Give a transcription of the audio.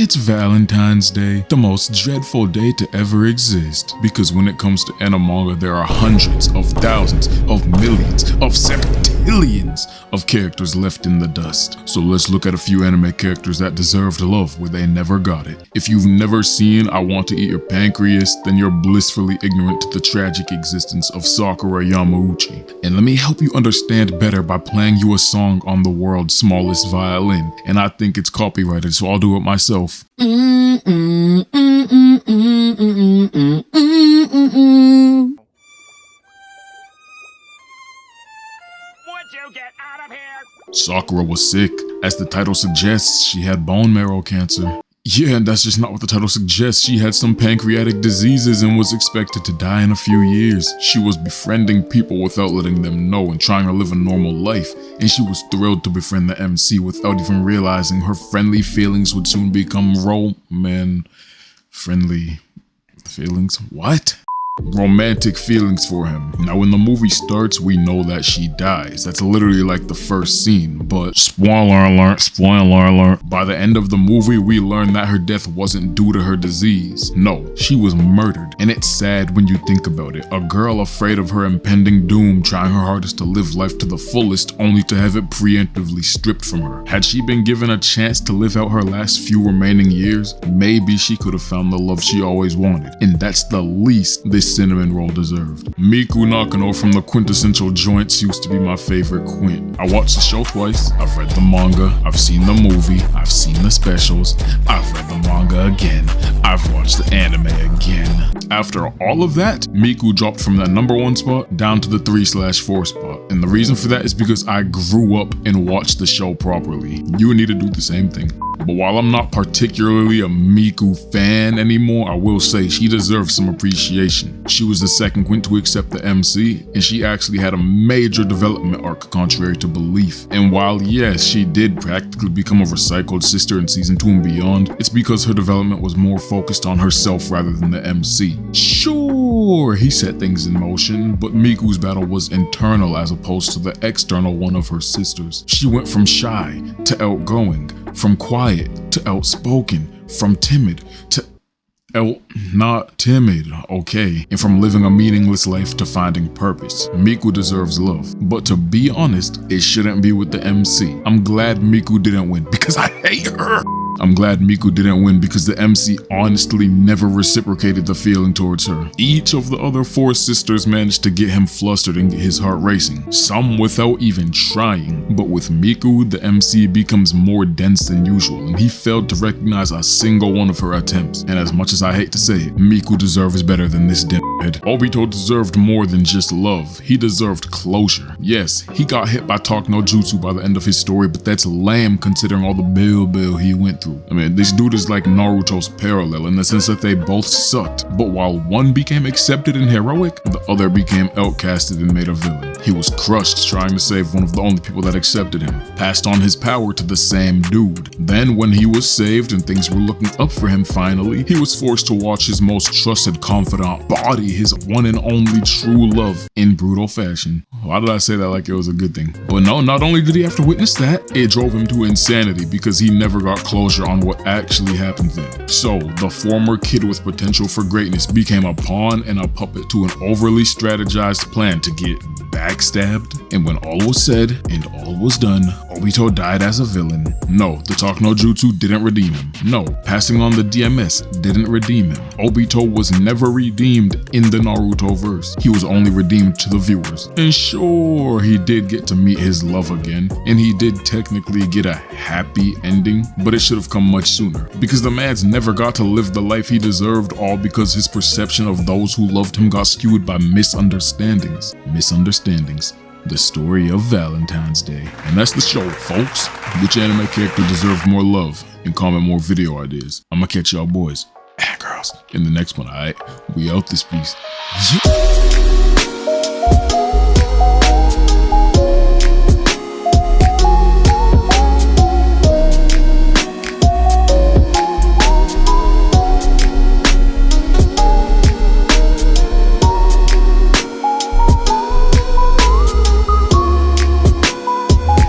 It's Valentine's Day, the most dreadful day to ever exist. Because when it comes to anime manga, there are hundreds of thousands of millions of septillions of characters left in the dust. So let's look at a few anime characters that deserved love where they never got it. If you've never seen I Want to Eat Your Pancreas, then you're blissfully ignorant to the tragic existence of Sakura yamauchi. And let me help you understand better by playing you a song on the world's smallest violin. And I think it's copyrighted, so I'll do it myself. What'd you get out of here? Sakura was sick. As the title suggests, she had bone marrow cancer. Yeah, and that's just not what the title suggests. She had some pancreatic diseases and was expected to die in a few years. She was befriending people without letting them know and trying to live a normal life. And she was thrilled to befriend the MC without even realizing her friendly feelings would soon become friendly feelings? What? Romantic feelings for him. Now when the movie starts, we know that she dies. That's literally like the first scene, but spoiler alert, by the end of the movie, we learn that her death wasn't due to her disease. No, she was murdered. And it's sad when you think about it. A girl afraid of her impending doom, trying her hardest to live life to the fullest, only to have it preemptively stripped from her. Had she been given a chance to live out her last few remaining years, maybe she could have found the love she always wanted. And that's the least this cinnamon roll deserved. Miku Nakano from the Quintessential Joints used to be my favorite Quint. I watched the show twice, I've read the manga, I've seen the movie, I've seen the specials, I've read the manga again, I've watched the anime again. After all of that, Miku dropped from that #1 spot down to the 3/4 spot. And the reason for that is because I grew up and watched the show properly. You need to do the same thing. But while I'm not particularly a Miku fan anymore, I will say she deserves some appreciation. She was the second Quint to accept the MC, and she actually had a major development arc contrary to belief. And while yes, she did practically become a recycled sister in season 2 and beyond, it's because her development was more focused on herself rather than the MC. Sure, he set things in motion, but Miku's battle was internal as opposed to the external one of her sisters. She went from shy to outgoing, from quiet to outspoken, from timid to not timid, okay, and from living a meaningless life to finding purpose. Miku deserves love, but to be honest, it shouldn't be with the MC. I'm glad Miku didn't win because I hate her. I'm glad Miku didn't win because the MC honestly never reciprocated the feeling towards her. Each of the other 4 sisters managed to get him flustered and get his heart racing, some without even trying. But with Miku, the MC becomes more dense than usual, and he failed to recognize a single one of her attempts. And as much as I hate to say it, Miku deserves better than this dimhead. Obito deserved more than just love. He deserved closure. Yes, he got hit by Talk no Jutsu by the end of his story, but that's lame considering all the bill he went through. I mean, this dude is like Naruto's parallel in the sense that they both sucked, but while one became accepted and heroic, the other became outcasted and made a villain. He was crushed trying to save one of the only people that accepted him, passed on his power to the same dude. Then when he was saved and things were looking up for him finally, he was forced to watch his most trusted confidant body his one and only true love in brutal fashion. Why did I say that like it was a good thing? But no, not only did he have to witness that, it drove him to insanity because he never got closure on what actually happened then. So, the former kid with potential for greatness became a pawn and a puppet to an overly strategized plan to get backstabbed. And when all was said and all was done, Obito died as a villain. No, the Talk no Jutsu didn't redeem him. No, passing on the DMS didn't redeem him. Obito was never redeemed in the Naruto verse. He was only redeemed to the viewers. And sure, he did get to meet his love again, and he did technically get a happy ending, but it should have come much sooner. Because the man's never got to live the life he deserved, all because his perception of those who loved him got skewed by misunderstandings. The story of Valentine's Day. And that's the show, folks. Which anime character deserved more love? And comment more video ideas. I'ma catch y'all boys and girls in the next one, alright? We out this piece.